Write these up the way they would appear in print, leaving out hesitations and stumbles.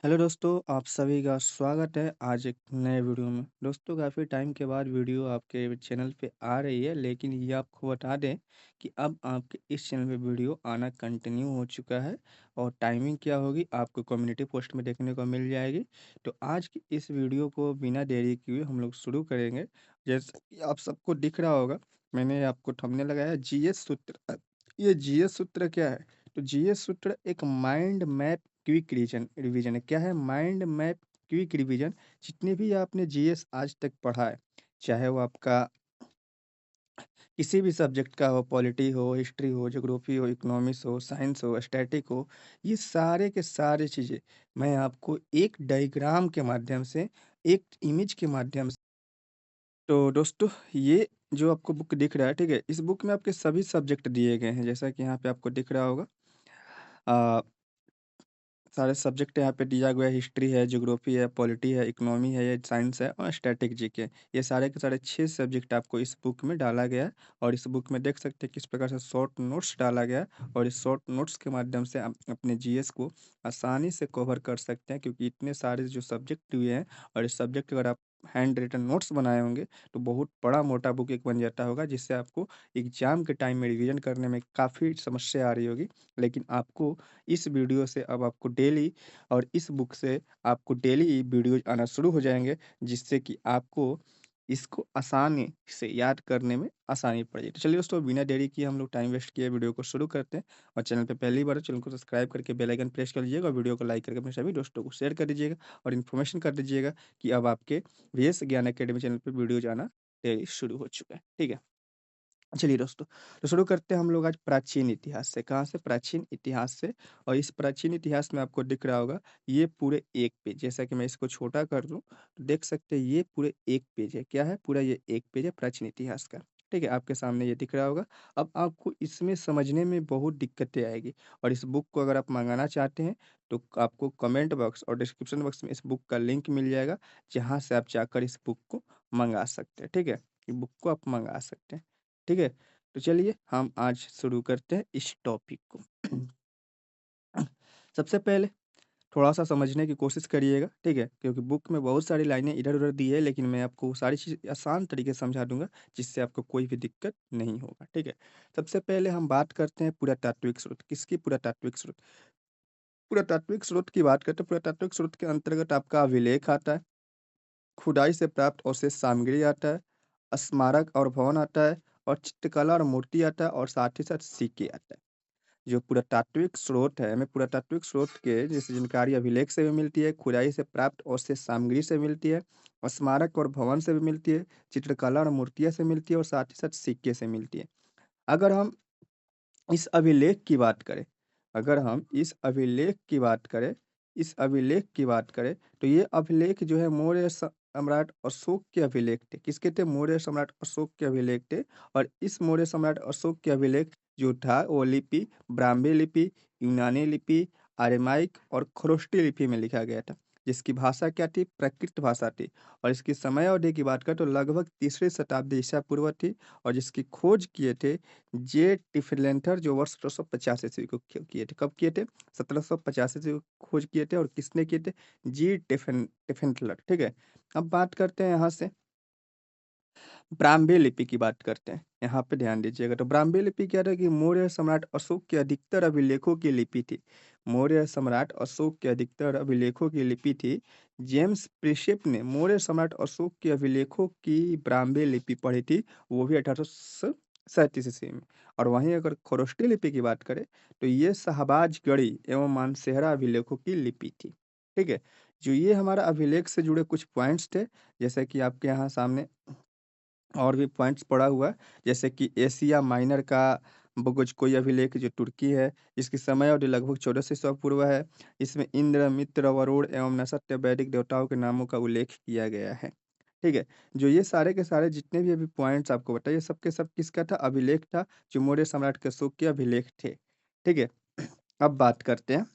Hello दोस्तों, आप सभी का स्वागत है आज एक नए वीडियो में। दोस्तों काफ़ी टाइम के बाद वीडियो आपके चैनल पे आ रही है, लेकिन ये आपको बता दें कि अब आपके इस चैनल पे वीडियो आना कंटिन्यू हो चुका है और टाइमिंग क्या होगी आपको कम्युनिटी पोस्ट में देखने को मिल जाएगी। तो आज की इस वीडियो को बिना देरी किए हम लोग शुरू करेंगे। जैसा कि आप सबको दिख रहा होगा, मैंने आपको थंबनेल लगाया जीएस सूत्र। ये जीएस सूत्र क्या है? तो जीएस सूत्र एक माइंड मैप क्विक रिवीजन है। क्या है माइंड मैप क्विक रिवीजन? जितने भी आपने जीएस आज तक पढ़ा है, चाहे वो आपका किसी भी सब्जेक्ट का हो, पॉलिटी हो, हिस्ट्री हो, ज्योग्राफी हो, इकोनॉमिक्स हो, साइंस हो, स्टैटिक हो, ये सारे के सारे चीज़ें मैं आपको एक डायग्राम के माध्यम से, एक इमेज के माध्यम से। तो दोस्तों, ये जो आपको बुक दिख रहा है, ठीक है? इस बुक में आपके सभी सब्जेक्ट दिए गए हैं, जैसा कि यहाँ पे आपको दिख रहा होगा। अ सारे सब्जेक्ट यहाँ पे दिया गया है, हिस्ट्री है, ज्योग्राफी है, पॉलिटी है, इकोनॉमी है, ये साइंस है और स्टैटिक जीके। ये सारे के सारे 6 सब्जेक्ट आपको इस बुक में डाला गया है और इस बुक में देख सकते हैं किस प्रकार से शॉर्ट नोट्स डाला गया है और इस शॉर्ट नोट्स के माध्यम से आप अपने जीएस को आसानी से कवर कर सकते हैं, क्योंकि इतने सारे जो सब्जेक्ट दिए हैं और इस सब्जेक्ट अगर आप हैंड रिटन नोट्स बनाए होंगे, तो बहुत बड़ा मोटा बुक एक बन जाता होगा, जिससे आपको एग्ज़ाम के टाइम में रिवीजन करने में काफ़ी समस्या आ रही होगी। लेकिन आपको इस वीडियो से अब आपको डेली और इस बुक से आपको डेली वीडियोज़ आना शुरू हो जाएँगे, जिससे कि आपको इसको आसानी से याद करने में आसानी पड़ेगी। तो चलिए दोस्तों, बिना देरी किए हम लोग टाइम वेस्ट किए वीडियो को शुरू करते हैं और चैनल पे पहली बार है, चैनल को सब्सक्राइब करके बेल आइकन प्रेस कर लीजिएगा और वीडियो को लाइक करके अपने सभी दोस्तों को शेयर कर दीजिएगा और इन्फॉर्मेशन कर दीजिएगा कि अब आपके वीएस ज्ञान अकेडमी चैनल पे वीडियोज़ आना डेली शुरू हो चुका है। ठीक है? चलिए दोस्तों, तो शुरू करते हैं हम लोग आज प्राचीन इतिहास से। कहाँ से? प्राचीन इतिहास से। और इस प्राचीन इतिहास में आपको दिख रहा होगा, ये पूरे 1 पेज, जैसा कि मैं इसको छोटा कर दूँ, तो देख सकते हैं ये पूरे 1 पेज है। क्या है? पूरा ये 1 पेज है प्राचीन इतिहास का। ठीक है? आपके सामने ये दिख रहा होगा। अब आपको इसमें समझने में बहुत दिक्कतें आएगी और इस बुक को अगर आप मँगाना चाहते हैं, तो आपको कमेंट बॉक्स और डिस्क्रिप्शन बॉक्स में इस बुक का लिंक मिल जाएगा, जहाँ से आप जाकर इस बुक को मँगा सकते हैं। ठीक है? ये बुक को आप मँगा सकते हैं। ठीक है? तो चलिए हम आज शुरू करते हैं इस टॉपिक को। सबसे पहले थोड़ा-सा समझने की कोशिश करिएगा, ठीक है? क्योंकि बुक में बहुत सारी लाइनें इधर-उधर दी है, लेकिन मैं आपको वो सारी चीज़ आसान तरीके से समझा दूँगा, जिससे आपको कोई भी दिक्कत नहीं होगा, ठीक है? सबसे पहले हम बात करते हैं पुरातात्विक स्रोत। किसकी? पुरातात्विक स्रोत। पुरातात्विक स्रोत की बात करते हैं, पुरातात्विक स्रोत के अंतर्गत आपका अभिलेख आता है, खुदाई से प्राप्त अवशेष सामग्री आता है, स्मारक और भवन आता है और चित्रकला और मूर्ति आता है और साथ ही साथ सिक्के आता है। जो पुरातात्विक स्रोत है, हमें पुरातात्विक स्रोत के जैसे जानकारी अभिलेख से भी मिलती है, खुदाई से प्राप्त अवशेष सामग्री से मिलती है, स्मारक और भवन से भी मिलती है, चित्रकला और मूर्तियाँ से मिलती है और साथ ही साथ सिक्के से मिलती है। अगर हम इस अभिलेख की बात करें अगर हम इस अभिलेख की बात करें, तो ये अभिलेख जो है मौर्य सम्राट अशोक के अभिलेख थे। किसके थे? मौर्य सम्राट अशोक के अभिलेख थे और इस मौर्य सम्राट अशोक के अभिलेख जो था, वो लिपि ब्राह्मी लिपि, यूनानी लिपि, अरामाइक और खरोष्टी लिपि में लिखा गया था। जिसकी भाषा क्या थी? प्राकृत भाषा थी और इसकी समय अवधि की बात करें तो लगभग तीसरी शताब्दी ईसा पूर्व थी और जिसकी खोज किए थे जे टिफलेंथर, जो वर्ष 1750 ईस्वी को किए थे। कब किए थे? 1750 ईस्वी को खोज किए थे और किसने किए थे? जी टिफेंटलर, ठीक है? अब बात करते हैं यहाँ से ब्राह्मी लिपि की बात करते हैं। यहाँ पे ध्यान दीजिएगा, तो ब्राह्मी लिपि क्या था कि मौर्य सम्राट अशोक के अधिकतर अभिलेखों की लिपि थी। मौर्य सम्राट अशोक के अधिकतर अभिलेखों की लिपि थी। जेम्स प्रिसेप ने मौर्य सम्राट अशोक के अभिलेखों की ब्राह्मी लिपि पढ़ी थी, वो भी 1837 ईस्वी में। और वहीं अगर खरोष्टी लिपि की बात करें, तो ये शाहबाजगढ़ी एवं मानसेहरा अभिलेखों की लिपि थी। ठीक है? जो ये हमारा अभिलेख से जुड़े कुछ पॉइंट्स थे, जैसे कि आपके यहाँ सामने और भी पॉइंट्स पड़ा हुआ है, जैसे कि एशिया माइनर का बुगज कोई अभिलेख जो तुर्की है, इसकी समय अवधि लगभग 1400 ईसा पूर्व है। इसमें इंद्र, मित्र, वरुण एवं नसत्य वैदिक देवताओं के नामों का उल्लेख किया गया है। ठीक है? जो ये सारे के सारे जितने भी अभी पॉइंट्स आपको बताए, ये सब के सब किसका था? अभिलेख था, जो मौर्य सम्राट के अशोक के अभिलेख थे। ठीक है? अब बात करते हैं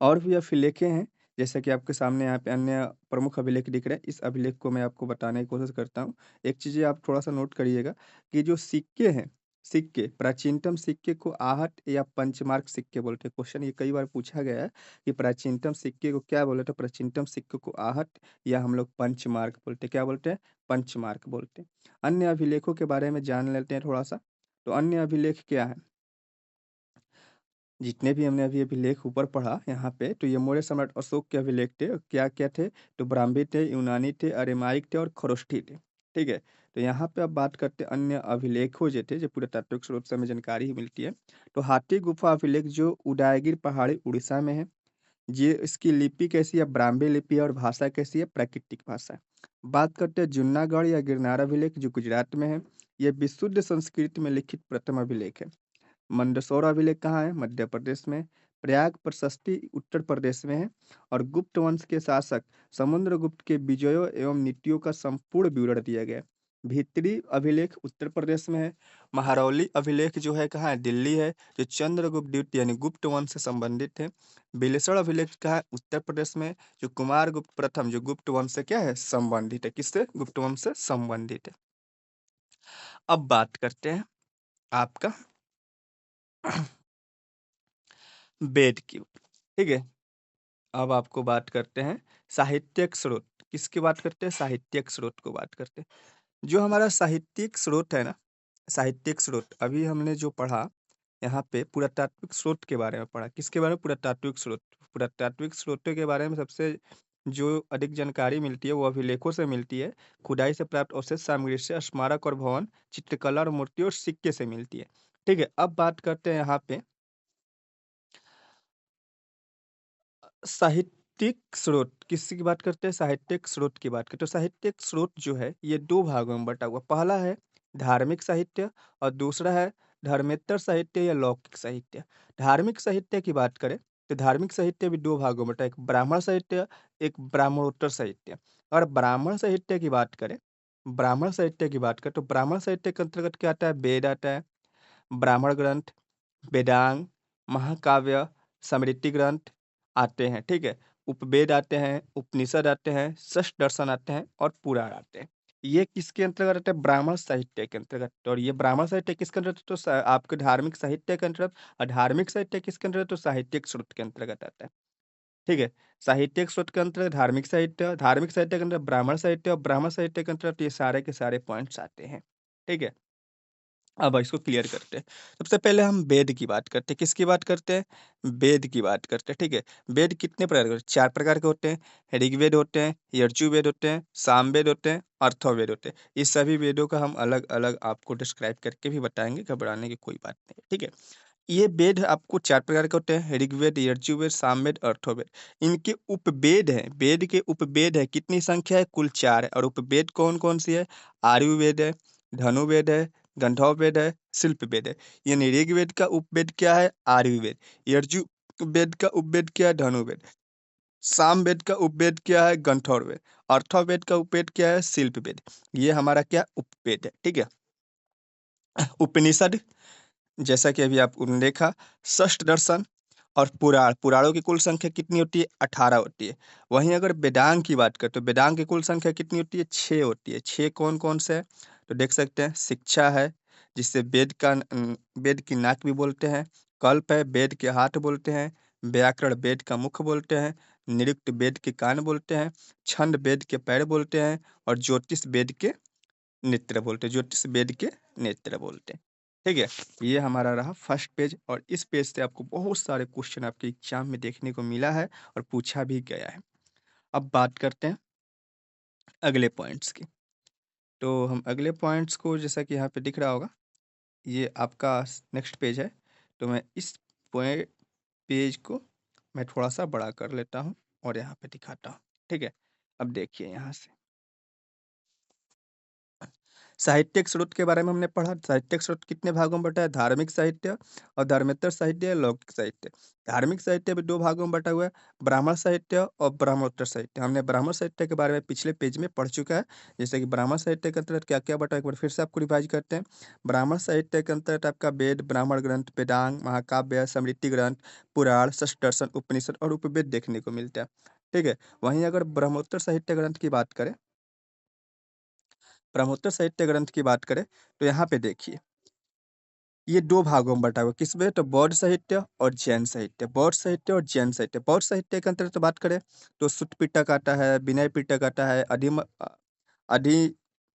और भी अभिलेखें हैं, जैसे कि आपके सामने यहाँ पे अन्य प्रमुख अभिलेख दिख रहे हैं, इस अभिलेख को मैं आपको बताने की कोशिश करता हूँ। एक चीज़ ये आप थोड़ा-सा नोट करिएगा कि जो सिक्के हैं, सिक्के, प्राचीनतम सिक्के को आहट या पंचमार्क सिक्के बोलते हैं। क्वेश्चन ये कई बार पूछा गया है कि प्राचीनतम सिक्के को क्या बोले, तो प्राचीनतम सिक्के को आहट या हम लोग पंचमार्क बोलते हैं। क्या बोलते हैं? पंचमार्क बोलते हैं। अन्य अभिलेखों के बारे में जान लेते हैं थोड़ा-सा। तो अन्य अभिलेख क्या है? जितने भी हमने अभी अभिलेख ऊपर पढ़ा यहाँ पे, तो ये मौर्य सम्राट अशोक के अभिलेख थे। क्या-क्या थे? तो ब्राह्मी थे, यूनानी थे, अरेमाइक थे और खरोष्ठी थे। ठीक है? तो यहाँ पे अब बात करते हैं अन्य अभिलेखों जो थे, जो पुरातात्विक स्रोत से हमें जानकारी ही मिलती है। तो हाथी गुफा अभिलेख जो उदयगिरि पहाड़ी उड़ीसा में है। ये इसकी लिपि कैसी है? ब्राह्मी लिपि है और भाषा कैसी है? प्राकृतिक भाषा है। बात करते हैं जुन्नागढ़ या गिरनार अभिलेख जो गुजरात में है। ये विशुद्ध संस्कृत में लिखित प्रथम अभिलेख है। मंदसौर अभिलेख कहाँ है? मध्य प्रदेश में। प्रयाग प्रशस्ति उत्तर प्रदेश में है और गुप्त वंश के शासक समुद्रगुप्त के विजयों एवं नीतियों का संपूर्ण विवरण दिया गया है। भीतरी अभिलेख उत्तर प्रदेश में है। महरौली अभिलेख जो है कहाँ है? दिल्ली है, जो चंद्रगुप्त द्वितीय यानी गुप्त वंश से संबंधित है। बिलेश्वर अभिलेख कहाँ है? उत्तर प्रदेश में, जो कुमार गुप्त प्रथम जो गुप्त वंश से क्या है? संबंधित है। किससे? गुप्त वंश से संबंधित है। अब बात करते हैं आपका वेद की। ठीक है? अब आपको बात करते हैं साहित्यिक स्रोत। किसकी बात करते हैं? साहित्यिक स्रोत को बात करते हैं। जो हमारा साहित्यिक स्रोत है ना, साहित्यिक स्रोत अभी हमने जो पढ़ा, यहाँ पे पुरातात्विक स्रोत के बारे में पढ़ा। किसके बारे में? पुरातात्विक स्रोत। पुरातात्विक स्रोतों के बारे में सबसे जो अधिक जानकारी मिलती है वो अभिलेखों से मिलती है। खुदाई से प्राप्त अवशेष सामग्री से, स्मारक और भवन, चित्रकला और मूर्ति और सिक्के से मिलती है। ठीक है? अब बात करते हैं यहाँ पे साहित्यिक स्रोत। किसकी बात करते हैं? साहित्यिक स्रोत की बात करते हैं। तो साहित्यिक स्रोत जो है ये 2 भागों में बँटा हुआ। पहला है धार्मिक साहित्य और दूसरा है धर्मेतर साहित्य या लौकिक साहित्य। धार्मिक साहित्य की बात करें तो धार्मिक साहित्य भी 2 भागों में बँटा है। एक ब्राह्मण साहित्य, एक ब्राह्मणोत्तर साहित्य। और ब्राह्मण साहित्य की बात करें, ब्राह्मण साहित्य की बात करें तो ब्राह्मण साहित्य के अंतर्गत क्या आता है? वेद आता है, ब्राह्मण ग्रंथ, वेदांग, महाकाव्य, स्मृति ग्रंथ आते हैं, ठीक है? उपवेद आते हैं, उपनिषद आते हैं, षष्ठ दर्शन आते हैं और पुराण आते हैं। ये किसके अंतर्गत आते हैं? ब्राह्मण साहित्य के अंतर्गत। और ये ब्राह्मण साहित्य किसके अंतर्गत? तो आपके धार्मिक साहित्य के अंतर्गत। और धार्मिक साहित्य किसके अंतर्गत? तो साहित्यिक स्रोत के अंतर्गत आता है, ठीक है? साहित्यिक स्रोत के अंतर्गत धार्मिक साहित्य के अंतर्गत ब्राह्मण साहित्य और ब्राह्मण साहित्य के अंतर्गत ये सारे के सारे पॉइंट्स आते हैं, ठीक है? अब इसको क्लियर करते हैं। सबसे पहले हम वेद की बात करते हैं। किसकी बात करते हैं? वेद की बात करते हैं, ठीक है? वेद कितने प्रकार के? 4 प्रकार के होते हैं। ऋग्वेद होते हैं, यजुर्वेद होते हैं, सामवेद होते हैं, अथर्ववेद होते हैं। इस सभी वेदों का हम अलग-अलग आपको डिस्क्राइब करके भी बताएँगे, घबराने की कोई बात नहीं है, ठीक है? ये वेद आपको 4 प्रकार के होते हैं, ऋग्वेद, यजुर्वेद, सामवेद, अथर्ववेद। इनके उपवेद हैं, वेद के उपवेद हैं, कितनी संख्या है? कुल 4 है। और उपवेद कौन-कौन सी है? आयुर्वेद है, धनुर्वेद है, गंधर्ववेद है, शिल्पवेद है। यानी ऋग्वेद का उपवेद क्या है? आयुर्वेद। यजुर्वेद का उपवेद क्या है? धनुर्वेद। सामवेद का उपवेद क्या है? गंधर्ववेद। अथर्ववेद का उपवेद क्या है? शिल्पवेद। ये हमारा क्या उपवेद है, ठीक है? उपनिषद, जैसा कि अभी आपने देखा, षष्ठ दर्शन और पुराण। पुराणों की कुल संख्या कितनी होती है? 18 होती है। वहीं अगर वेदांग की बात करें तो वेदांग की कुल संख्या कितनी होती है? 6 होती है। 6 कौन-कौन से हैं? तो देख सकते हैं, शिक्षा है, जिसे वेद की नाक भी बोलते हैं। कल्प है, वेद के हाथ बोलते हैं। व्याकरण वेद का मुख बोलते हैं। निरुक्त वेद के कान बोलते हैं। छंद वेद के पैर बोलते हैं और ज्योतिष वेद के नेत्र बोलते हैं, ज्योतिष वेद के नेत्र बोलते हैं। ठीक है? ये हमारा रहा फर्स्ट पेज और इस पेज से आपको बहुत सारे क्वेश्चन आपके एग्जाम में देखने को मिला है और पूछा भी गया है। अब बात करते हैं अगले पॉइंट्स की। तो हम अगले पॉइंट्स को, जैसा कि यहाँ पे दिख रहा होगा, ये आपका नेक्स्ट पेज है। तो मैं इस पॉइंट पेज को मैं थोड़ा-सा बड़ा कर लेता हूँ और यहाँ पे दिखाता हूँ। ठीक है? अब देखिए यहाँ से। साहित्यिक स्रोत के बारे में हमने पढ़ा। साहित्यिक स्रोत कितने भागों में बँटा है? धार्मिक साहित्य और धर्मेतर साहित्य या लौकिक साहित्य। धार्मिक साहित्य भी 2 भागों में बँटा हुआ है, ब्राह्मण साहित्य और ब्राह्मणोत्तर साहित्य। हमने ब्राह्मण साहित्य के बारे में पिछले पेज में पढ़ चुका है। जैसे कि ब्राह्मण साहित्य के अंतर्गत क्या-क्या बँटा है, एक बार फिर से आपको रिवाइज़ करते हैं। ब्राह्मण साहित्य के अंतर्गत आपका वेद, ब्राह्मण ग्रंथ, वेदांग, महाकाव्य, स्मृति ग्रंथ, पुराण, षष्ठ दर्शन, उपनिषद और उपवेद देखने को मिलता है। ठीक है? वहीं अगर ब्रह्मोत्तर साहित्य ग्रंथ की बात करें, ब्रह्मोत्तर साहित्य ग्रंथ की बात करें तो यहाँ पे देखिए, ये 2 भागों में बँटा हुआ है, किसमें? तो बौद्ध साहित्य और जैन साहित्य। बौद्ध साहित्य और जैन साहित्य। बौद्ध साहित्य के अंतर्गत बात करें तो सुत्त पिटक आता है, विनय पिटक आता है, अधि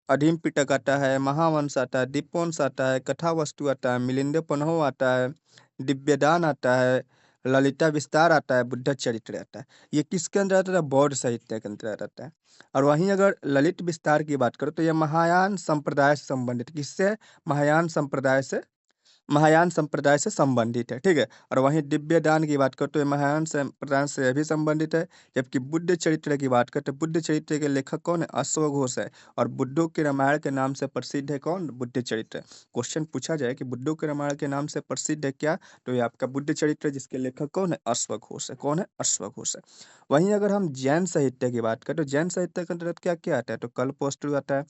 अधीम पिटक आता है, महावंश आता है, दीपवंश आता है, कथावस्तु आता है, मिलिंद आता है, दिव्यदान आता है, ललिता विस्तार आता है, बुद्ध चरित्र आता है। ये किसके अंदर आता है? बौद्ध साहित्य के अंतर्गत आता है। और वहीं अगर ललित विस्तार की बात करें तो ये महायान संप्रदाय से संबंधित, किससे है? महायान संप्रदाय से, महायान संप्रदाय से संबंधित है, ठीक है। और वहीं दिव्य दान की बात करें तो ये महायान संप्रदाय से भी संबंधित है। जबकि बुद्ध चरित्र की बात करें तो बुद्ध चरित्र के लेखक कौन है? अश्वघोष है। और बुद्धों के रामायण के नाम से प्रसिद्ध है कौन? बुद्ध चरित्र। क्वेश्चन पूछा जाए कि बुद्धों के रामायण के नाम से प्रसिद्ध है क्या, तो ये आपका बुद्ध चरित्र, जिसके लेखक कौन है? अश्वघोष है। कौन है? अश्वघोष है। वहीं अगर हम जैन साहित्य की बात करें तो जैन साहित्य के अंतर्गत क्या क्या आता है? तो कल्पवस्तु आता है,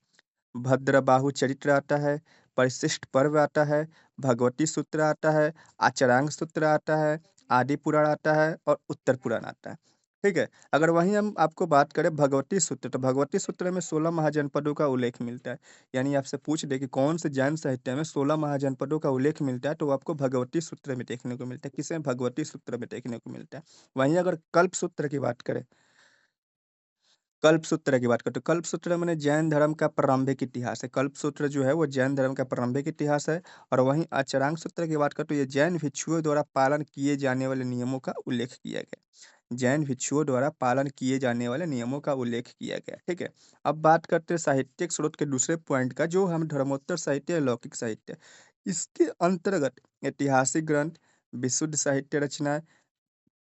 भद्रबाहु चरित्र आता है, परिशिष्ट पर्व आता है, भगवती सूत्र आता है, आचरांग सूत्र आता है, आदि पुराण आता है और उत्तर पुराण आता है। ठीक है। अगर वहीं हम आपको बात करें भगवती सूत्र, तो भगवती सूत्र में 16 महाजनपदों का उल्लेख मिलता है। यानी आपसे पूछ दे कि कौन से जैन साहित्य में 16 महाजनपदों का उल्लेख मिलता है, तो वो आपको भगवती सूत्र में देखने को मिलता है। किसे? भगवती सूत्र में देखने को मिलता है। वहीं अगर कल्प सूत्र की बात करें, कल्पसूत्र की बात करें तो कल्पसूत्र माने जैन धर्म का प्रारंभिक इतिहास है। कल्पसूत्र जो है वो जैन धर्म का प्रारंभिक इतिहास है। और वहीं अचरांग सूत्र की बात करें तो ये जैन भिक्षुओं द्वारा पालन किए जाने वाले नियमों का उल्लेख किया गया। जैन भिक्षुओं द्वारा पालन किए जाने वाले नियमों का उल्लेख किया गया। ठीक है। अब बात करते हैं साहित्यिक स्रोत के दूसरे पॉइंट का, जो हम धर्मोत्तर साहित्य या लौकिक साहित्य। इसके अंतर्गत ऐतिहासिक ग्रंथ, विशुद्ध साहित्य रचनाएं,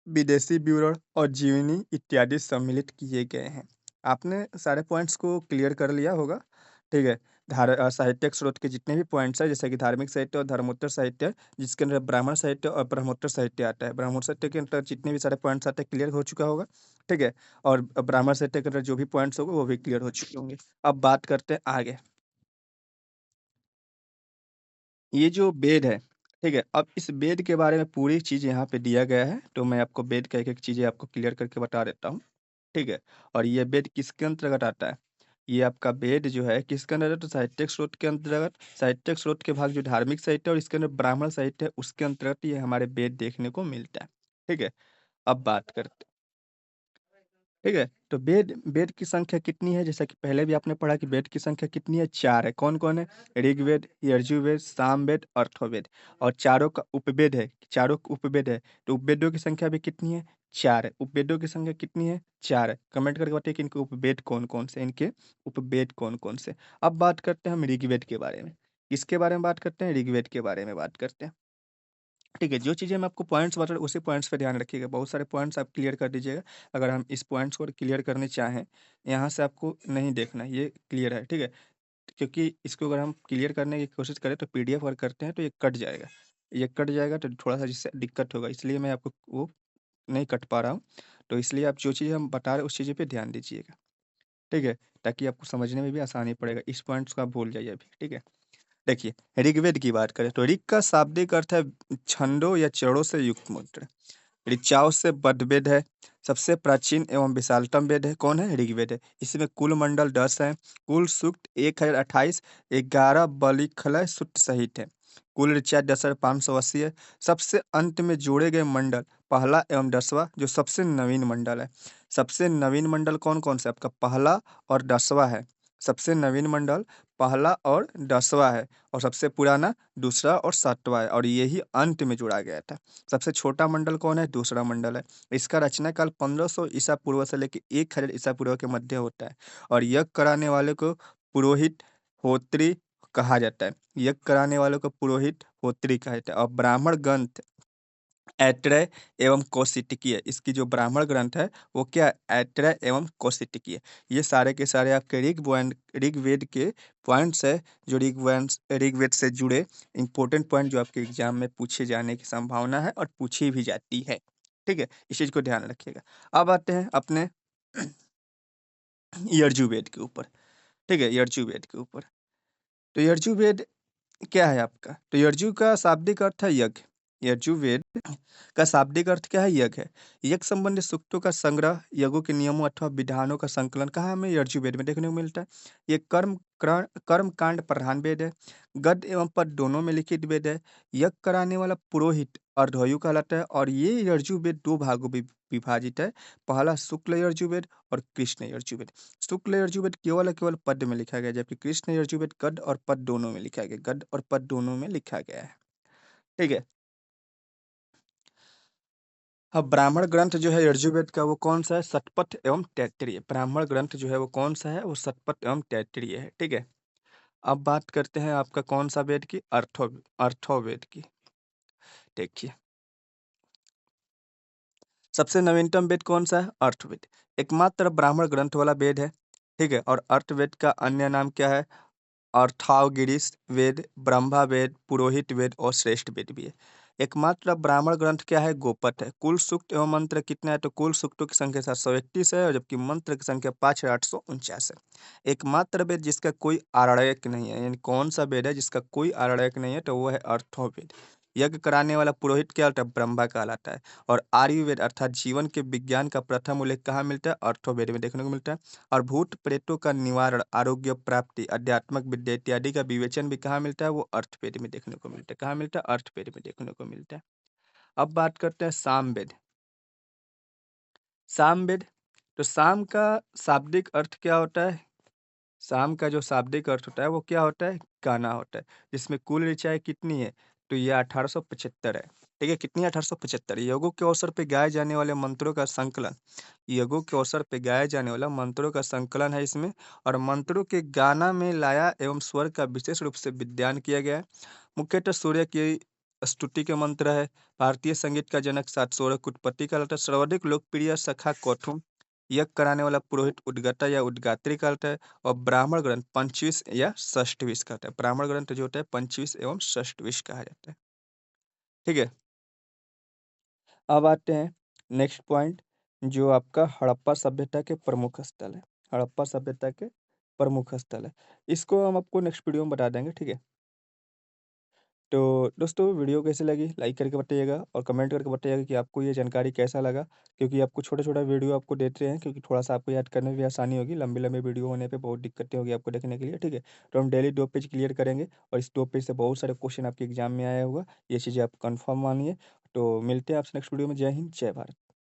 विदेशी विवरण और जीवनी इत्यादि सम्मिलित किए गए हैं। आपने सारे पॉइंट्स को क्लियर कर लिया होगा, ठीक है। साहित्यिक स्रोत के जितने भी पॉइंट्स हैं, जैसे कि धार्मिक साहित्य और धर्मोत्तर साहित्य, जिसके अंदर ब्राह्मण साहित्य और ब्रह्मोत्तर साहित्य आता है। ब्राह्मण साहित्य के अंदर जितने भी सारे पॉइंट्स आते हैं क्लियर हो चुका होगा, ठीक है। और ब्राह्मण साहित्य के अंदर जो भी पॉइंट्स होंगे वो भी क्लियर हो चुके होंगे। अब बात करते हैं आगे। ये जो वेद है, ठीक है, अब इस वेद के बारे में पूरी चीज़ यहाँ पे दिया गया है, तो मैं आपको वेद का एक-एक चीज़ें आपको क्लियर करके बता देता हूँ, ठीक है? और ये वेद किसके अंतर्गत आता है? ये आपका वेद जो है किसके अंतर्गत? तो साहित्यिक स्रोत के अंतर्गत। साहित्यिक स्रोत के भाग जो धार्मिक साहित्य और इसके अंदर ब्राह्मण साहित्य है, उसके अंतर्गत ये हमारे वेद देखने को मिलता है, ठीक है? अब बात करते, ठीक है? तो वेद वेद की संख्या कितनी है? जैसा कि पहले भी आपने पढ़ा कि वेद की संख्या कितनी है? 4 है। कौन-कौन है? ऋग्वेद, यजुर्वेद, सामवेद, अथर्ववेद। और चारों का उपवेद है, चारों उपवेद है। तो उपवेदों की संख्या भी कितनी है? 4 है। उपवेदों की संख्या कितनी है? 4 है। कमेंट करके बताइए कि इनके उपवेद कौन-कौन से हैं? इनके उपवेद कौन-कौन से? अब बात करते हैं हम ऋग्वेद के बारे में। किसके बारे में बात करते हैं? ऋग्वेद के बारे में बात करते हैं। ठीक है, जो चीज़ें मैं आपको पॉइंट्स बता रहा हूँ, उसी पॉइंट्स पे ध्यान रखिएगा। बहुत सारे पॉइंट्स आप क्लियर कर दीजिएगा। अगर हम इस पॉइंट्स को क्लियर करने चाहें, यहाँ से आपको नहीं देखना है, ये क्लियर है, ठीक है? क्योंकि इसको अगर हम क्लियर करने की कोशिश करें तो पीडीएफ अगर करते हैं तो ये कट जाएगा। ये कट जाएगा तो थोड़ा-सा जिससे दिक्कत होगा, इसलिए मैं आपको वो नहीं कट पा रहा हूँ। तो इसलिए आप जो चीज़ हम बता रहे हैं, उस चीज़ पे ध्यान दीजिएगा, ठीक है? ताकि आपको समझने में भी आसानी पड़ेगा। इस पॉइंट्स को आप भूल जाइए अभी, ठीक है? देखिए, ऋग्वेद की बात करें तो ऋग का शाब्दिक अर्थ है छंदों या चरणों से युक्त मंत्र। ऋचाओं से बद्ध वेद है। सबसे प्राचीन एवं विशालतम वेद है, कौन है? ऋग्वेद है। इसमें कुल मंडल 10 हैं। कुल सूक्त 1028, 11 बलिखलय सूक्त सहित है। कुल ऋचा 10,580 है। सबसे अंत में जोड़े गए मंडल पहला एवं 10वां, जो सबसे नवीन मंडल है। सबसे नवीन मंडल कौन-कौन से? आपका पहला और 10वां है। सबसे नवीन मंडल पहला और 10वां है। और सबसे पुराना दूसरा और 7वां है, और यही अंत में जोड़ा गया था। सबसे छोटा मंडल कौन है? दूसरा मंडल है। इसका रचना काल 1500 ईसा पूर्व से लेके 1000 ईसा पूर्व के मध्य होता है। और यज्ञ कराने वाले को पुरोहित, होत्री कहा जाता है। यज्ञ कराने वालों को पुरोहित, होत्री कहा जाता है। और ब्राह्मण ग्रंथ ऐत्रेय एवं कौशितकी है। इसकी जो ब्राह्मण ग्रंथ है वो क्या है? ऐत्रेय एवं कौशितकी है। ये सारे के सारे आपके ऋग्वेद के पॉइंट्स है, जो ऋग्वेद से जुड़े इंपॉर्टेंट पॉइंट, जो आपके एग्जाम में पूछे जाने की संभावना है और पूछी भी जाती है। ठीक है, इस चीज को ध्यान रखिएगा। अब आते हैं अपने यजुर्वेद के ऊपर। ठीक है, यजुर्वेद के ऊपर। तो यजुर्वेद क्या है आपका? तो यर्जु का शाब्दिक अर्थ है यज्ञ। यजुर्वेद का शाब्दिक अर्थ क्या है? यज्ञ है। यज्ञ संबंधी सूक्तों का संग्रह, यज्ञों के नियमों अथवा विधानों का संकलन कहाँ हमें यजुर्वेद में देखने को मिलता है। ये कर्म कांड प्रधान वेद है। गद्य एवं पद दोनों में लिखित वेद है। यज्ञ कराने वाला पुरोहित अर्धवायु कहलाता है और ये यजुर्वेद दो भागों में विभाजित है। पहला शुक्ल यजुर्वेद और कृष्ण यजुर्वेद। शुक्ल यजुर्वेद केवल और केवल पद में लिखा गया, जबकि कृष्ण यजुर्वेद गद्य और पद दोनों में लिखा गया, गद्य और पद दोनों में लिखा गया है। ठीक है। अब ब्राह्मण ग्रंथ जो है यजुर्वेद का वो कौन सा है? शतपथ एवं तैत्तिरीय। ब्राह्मण ग्रंथ जो है वो कौन सा है? वो शतपथ एवं तैत्तिरीय है। ठीक है। अब बात करते हैं आपका कौन सा वेद की? अर्थोवेद की। देखिए, सबसे नवीनतम वेद कौन सा है? अर्थवेद। एकमात्र ब्राह्मण ग्रंथ वाला वेद है। ठीक है। और अर्थवेद का अन्य नाम क्या है? अर्थावगिरीश वेद, ब्रह्मा वेद, पुरोहित वेद और श्रेष्ठ वेद भी है। एकमात्र ब्राह्मण ग्रंथ क्या है? गोपद है। कुल सूक्त एवं मंत्र कितना है? तो कुल सूक्तों की संख्या 731 है और जबकि मंत्र की संख्या 5849 है। एकमात्र वेद जिसका कोई आरण्यक नहीं है, यानी कौन सा वेद है जिसका कोई आरण्यक नहीं है? तो वो है अर्थोवेद। यज्ञ कराने वाला पुरोहित क्या होता है? ब्रह्मा कहलाता है। और आयुर्वेद अर्थात जीवन के विज्ञान का प्रथम उल्लेख कहाँ मिलता है? अर्थोवेद में देखने को मिलता है। और भूत प्रेतों का निवारण, आरोग्य प्राप्ति, आध्यात्मिक विद्या इत्यादि का विवेचन भी कहाँ मिलता है? वो अर्थवेद में देखने को मिलता है। कहाँ मिलता है? अर्थवेद में देखने को मिलता है। अब बात करते हैं सामवेद। सामवेद, तो साम का शाब्दिक अर्थ क्या होता है? शाम का जो शाब्दिक अर्थ होता है वो क्या होता है? गाना होता है। जिसमें कुल ऋचाएँ कितनी है? तो ये 1875 है। ठीक है, कितनी है? 1875। यज्ञों के अवसर पे गाए जाने वाले मंत्रों का संकलन, यज्ञों के अवसर पे गाए जाने वाला मंत्रों का संकलन है इसमें। और मंत्रों के गाना में लाया एवं स्वर का विशेष रूप से विद्यान किया गया है। मुख्यतः सूर्य की स्तुति के मंत्र है। भारतीय संगीत का जनक सातसोरक की उत्पत्ति कहलाता है। सर्वाधिक लोकप्रिय सखा कौथुम, यज्ञ कराने वाला पुरोहित उद्गता या उद्गात्री कहलाता है। और ब्राह्मण ग्रंथ पंचविश या षष्ठविश कहता है। ब्राह्मण ग्रंथ जो होता है पंचविश एवं षष्ठविश कहा जाता है। ठीक है। अब आते हैं नेक्स्ट पॉइंट, जो आपका हड़प्पा सभ्यता के प्रमुख स्थल है। हड़प्पा सभ्यता के प्रमुख स्थल है। इसको हम आपको नेक्स्ट वीडियो में बता देंगे। ठीक है। तो दोस्तों वीडियो कैसी लगी लाइक करके बताइएगा और कमेंट करके बताइएगा कि आपको ये जानकारी कैसा लगा, क्योंकि आपको छोटा-छोटा वीडियो आपको देते हैं क्योंकि थोड़ा-सा आपको याद करने में भी आसानी होगी। लंबे-लंबे वीडियो होने पे बहुत दिक्कतें होगी आपको देखने के लिए, ठीक है? तो हम डेली 2 पेज क्लियर करेंगे और इस 2 पेज से बहुत सारे क्वेश्चन आपके एग्ज़ाम में आया होगा। ये चीज़ें आप कन्फर्म मानिए। तो मिलते हैं आपसे नेक्स्ट वीडियो में। जय हिंद, जय भारत।